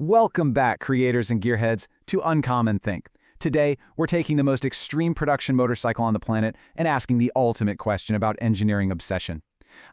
Welcome back, creators and gearheads, to Uncommon Think. Today, we're taking the most extreme production motorcycle on the planet and asking the ultimate question about engineering obsession.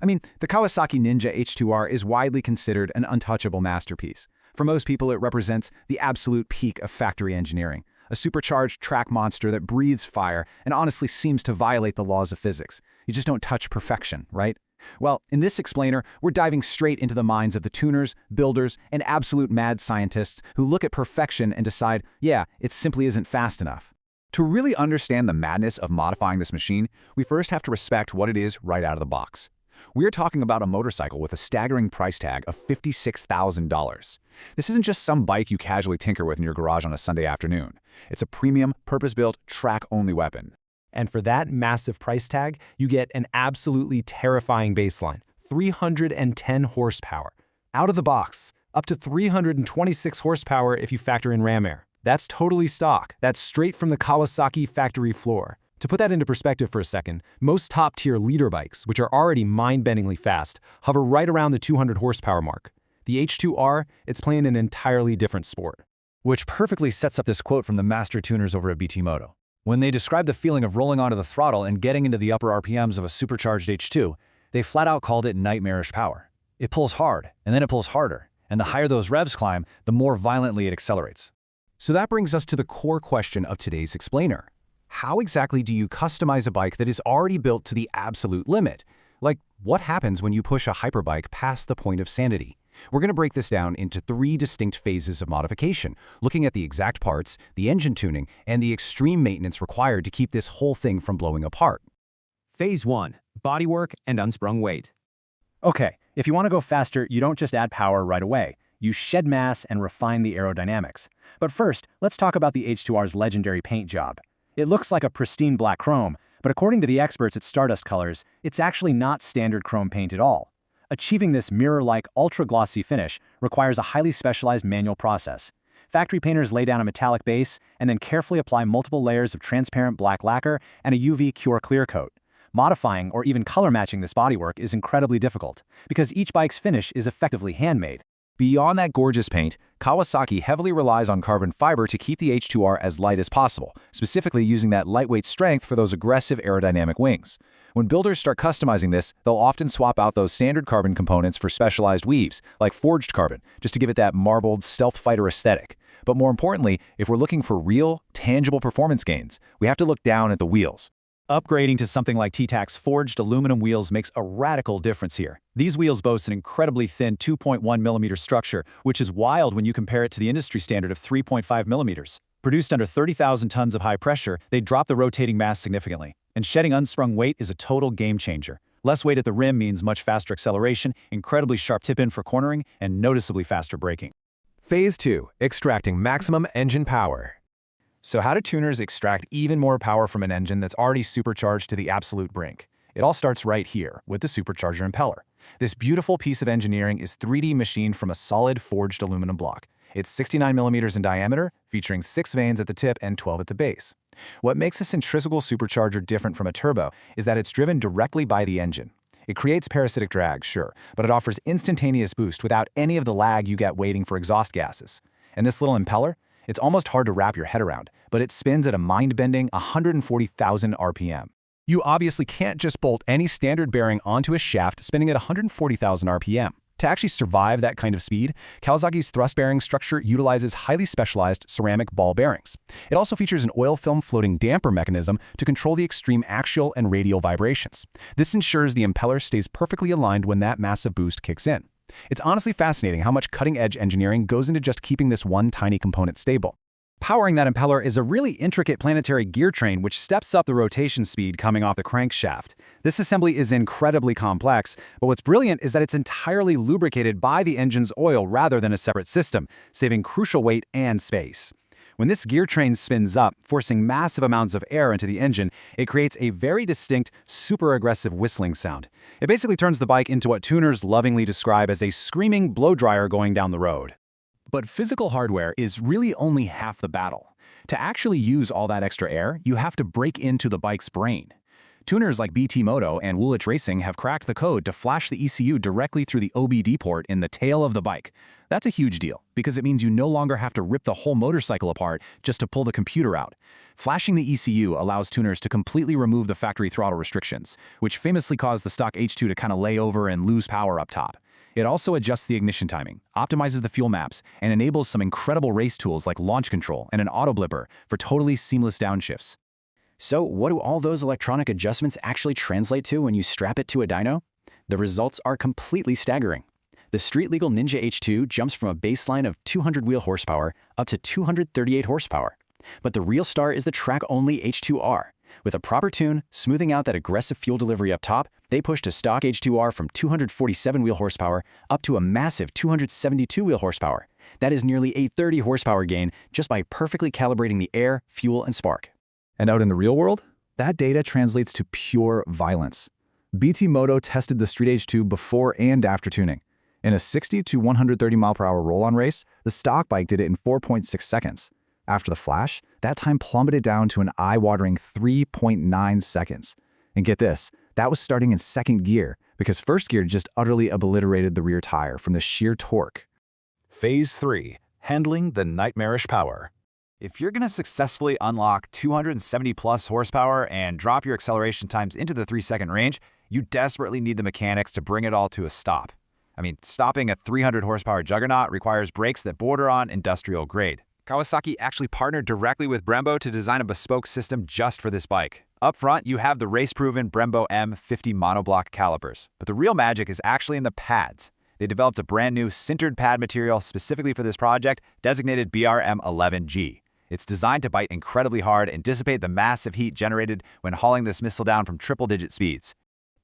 The Kawasaki Ninja H2R is widely considered an untouchable masterpiece. For most people, it represents the absolute peak of factory engineering, a supercharged track monster that breathes fire and honestly seems to violate the laws of physics. You just don't touch perfection, right? Well, in this explainer, we're diving straight into the minds of the tuners, builders, and absolute mad scientists who look at perfection and decide, yeah, it simply isn't fast enough. To really understand the madness of modifying this machine, we first have to respect what it is right out of the box. We're talking about a motorcycle with a staggering price tag of $56,000. This isn't just some bike you casually tinker with in your garage on a Sunday afternoon. It's a premium, purpose-built, track-only weapon. And for that massive price tag, you get an absolutely terrifying baseline, 310 horsepower. Out of the box, up to 326 horsepower if you factor in ram air. That's totally stock. That's straight from the Kawasaki factory floor. To put that into perspective for a second, most top-tier leader bikes, which are already mind-bendingly fast, hover right around the 200 horsepower mark. The H2R, it's playing an entirely different sport. Which perfectly sets up this quote from the master tuners over at BT Moto. When they described the feeling of rolling onto the throttle and getting into the upper RPMs of a supercharged H2, they flat out called it nightmarish power. It pulls hard, and then it pulls harder, and the higher those revs climb, the more violently it accelerates. So that brings us to the core question of today's explainer. How exactly do you customize a bike that is already built to the absolute limit? Like, what happens when you push a hyperbike past the point of sanity? We're going to break this down into 3 distinct phases of modification, looking at the exact parts, the engine tuning, and the extreme maintenance required to keep this whole thing from blowing apart. Phase 1. Bodywork and unsprung weight. Okay, if you want to go faster, you don't just add power right away. You shed mass and refine the aerodynamics. But first, let's talk about the H2R's legendary paint job. It looks like a pristine black chrome, but according to the experts at Stardust Colors, it's actually not standard chrome paint at all. Achieving this mirror-like, ultra-glossy finish requires a highly specialized manual process. Factory painters lay down a metallic base and then carefully apply multiple layers of transparent black lacquer and a UV Cure clear coat. Modifying or even color matching this bodywork is incredibly difficult, because each bike's finish is effectively handmade. Beyond that gorgeous paint, Kawasaki heavily relies on carbon fiber to keep the H2R as light as possible, specifically using that lightweight strength for those aggressive aerodynamic wings. When builders start customizing this, they'll often swap out those standard carbon components for specialized weaves, like forged carbon, just to give it that marbled stealth fighter aesthetic. But more importantly, if we're looking for real, tangible performance gains, we have to look down at the wheels. Upgrading to something like T-Tac's forged aluminum wheels makes a radical difference here. These wheels boast an incredibly thin 2.1mm structure, which is wild when you compare it to the industry standard of 3.5mm. Produced under 30,000 tons of high pressure, they drop the rotating mass significantly. And shedding unsprung weight is a total game changer. Less weight at the rim means much faster acceleration, incredibly sharp tip-in for cornering, and noticeably faster braking. Phase 2. Extracting maximum engine power. So how do tuners extract even more power from an engine that's already supercharged to the absolute brink? It all starts right here, with the supercharger impeller. This beautiful piece of engineering is 3D machined from a solid forged aluminum block. It's 69mm in diameter, featuring 6 vanes at the tip and 12 at the base. What makes this intrinsical supercharger different from a turbo is that it's driven directly by the engine. It creates parasitic drag, sure, but it offers instantaneous boost without any of the lag you get waiting for exhaust gases. And this little impeller? It's almost hard to wrap your head around, but it spins at a mind-bending 140,000 RPM. You obviously can't just bolt any standard bearing onto a shaft spinning at 140,000 RPM. To actually survive that kind of speed, Kawasaki's thrust bearing structure utilizes highly specialized ceramic ball bearings. It also features an oil film floating damper mechanism to control the extreme axial and radial vibrations. This ensures the impeller stays perfectly aligned when that massive boost kicks in. It's honestly fascinating how much cutting-edge engineering goes into just keeping this one tiny component stable. Powering that impeller is a really intricate planetary gear train which steps up the rotation speed coming off the crankshaft. This assembly is incredibly complex, but what's brilliant is that it's entirely lubricated by the engine's oil rather than a separate system, saving crucial weight and space. When this gear train spins up, forcing massive amounts of air into the engine, it creates a very distinct, super aggressive whistling sound. It basically turns the bike into what tuners lovingly describe as a screaming blow dryer going down the road. But physical hardware is really only half the battle. To actually use all that extra air, you have to break into the bike's brain. Tuners like BT Moto and Woolwich Racing have cracked the code to flash the ECU directly through the OBD port in the tail of the bike. That's a huge deal, because it means you no longer have to rip the whole motorcycle apart just to pull the computer out. Flashing the ECU allows tuners to completely remove the factory throttle restrictions, which famously caused the stock H2 to kind of lay over and lose power up top. It also adjusts the ignition timing, optimizes the fuel maps, and enables some incredible race tools like launch control and an auto blipper for totally seamless downshifts. So what do all those electronic adjustments actually translate to when you strap it to a dyno? The results are completely staggering. The street-legal Ninja H2 jumps from a baseline of 200 wheel horsepower up to 238 horsepower. But the real star is the track-only H2R. With a proper tune, smoothing out that aggressive fuel delivery up top, they pushed a stock H2R from 247 wheel horsepower up to a massive 272 wheel horsepower. That is nearly a 30 horsepower gain just by perfectly calibrating the air, fuel, and spark. And out in the real world, that data translates to pure violence. BT Moto tested the Street H2 before and after tuning. In a 60 to 130 mile/hour roll-on race, the stock bike did it in 4.6 seconds. After the flash, that time plummeted down to an eye-watering 3.9 seconds. And get this, that was starting in second gear, because first gear just utterly obliterated the rear tire from the sheer torque. Phase 3. Handling the nightmarish power. If you're going to successfully unlock 270-plus horsepower and drop your acceleration times into the 3-second range, you desperately need the mechanics to bring it all to a stop. I mean, stopping a 300-horsepower juggernaut requires brakes that border on industrial grade. Kawasaki actually partnered directly with Brembo to design a bespoke system just for this bike. Up front, you have the race-proven Brembo M50 monoblock calipers, but the real magic is actually in the pads. They developed a brand new sintered pad material specifically for this project, designated BRM11G. It's designed to bite incredibly hard and dissipate the massive heat generated when hauling this missile down from triple-digit speeds.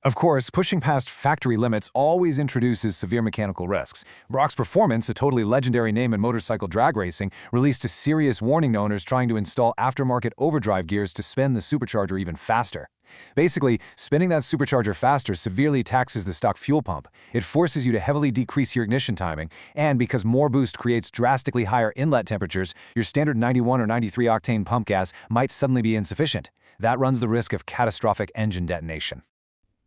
Of course, pushing past factory limits always introduces severe mechanical risks. Brock's Performance, a totally legendary name in motorcycle drag racing, released a serious warning to owners trying to install aftermarket overdrive gears to spin the supercharger even faster. Basically, spinning that supercharger faster severely taxes the stock fuel pump. It forces you to heavily decrease your ignition timing, and because more boost creates drastically higher inlet temperatures, your standard 91 or 93 octane pump gas might suddenly be insufficient. That runs the risk of catastrophic engine detonation.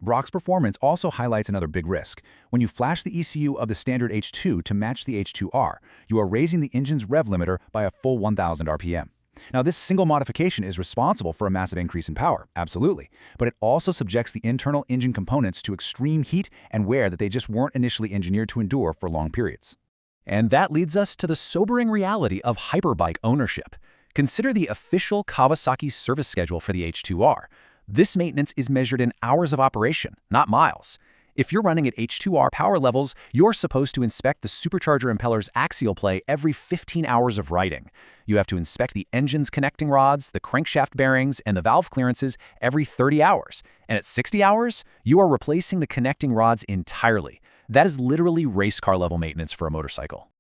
Brock's Performance also highlights another big risk. When you flash the ECU of the standard H2 to match the H2R, you are raising the engine's rev limiter by a full 1,000 RPM. Now, this single modification is responsible for a massive increase in power, absolutely, but it also subjects the internal engine components to extreme heat and wear that they just weren't initially engineered to endure for long periods. And that leads us to the sobering reality of hyperbike ownership. Consider the official Kawasaki service schedule for the H2R. This maintenance is measured in hours of operation, not miles. If you're running at H2R power levels, you're supposed to inspect the supercharger impeller's axial play every 15 hours of riding. You have to inspect the engine's connecting rods, the crankshaft bearings, and the valve clearances every 30 hours. And at 60 hours, you are replacing the connecting rods entirely. That is literally race car level maintenance for a motorcycle.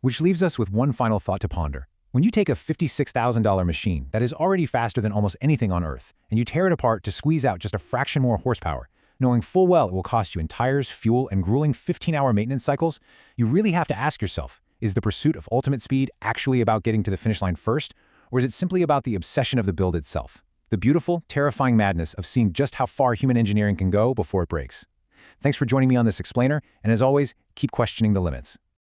Which leaves us with one final thought to ponder. When you take a $56,000 machine that is already faster than almost anything on Earth, and you tear it apart to squeeze out just a fraction more horsepower, knowing full well it will cost you in tires, fuel, and grueling 15-hour maintenance cycles, you really have to ask yourself, is the pursuit of ultimate speed actually about getting to the finish line first, or is it simply about the obsession of the build itself? The beautiful, terrifying madness of seeing just how far human engineering can go before it breaks. Thanks for joining me on this explainer, and as always, keep questioning the limits.